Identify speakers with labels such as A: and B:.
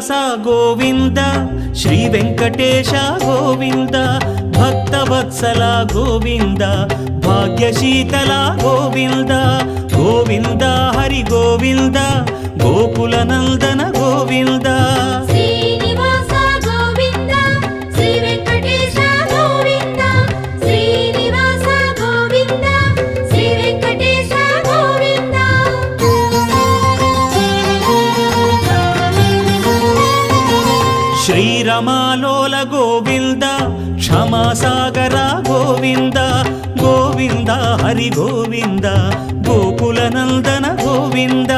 A: Srinivasa Govinda Shri Venkatesha Govinda Bhaktavatsala Govinda భాగ్యశీతల Govinda Govinda Hari Govinda Gokula Nandana Govinda
B: Srinivasa Govinda Shri Venkatesha Govinda Srinivasa Govinda Shri Venkatesha Govinda
A: శ్రీరమాలోల Govinda క్షమాసాగర Govinda Govinda Hari Govinda Gokula Nandana Govinda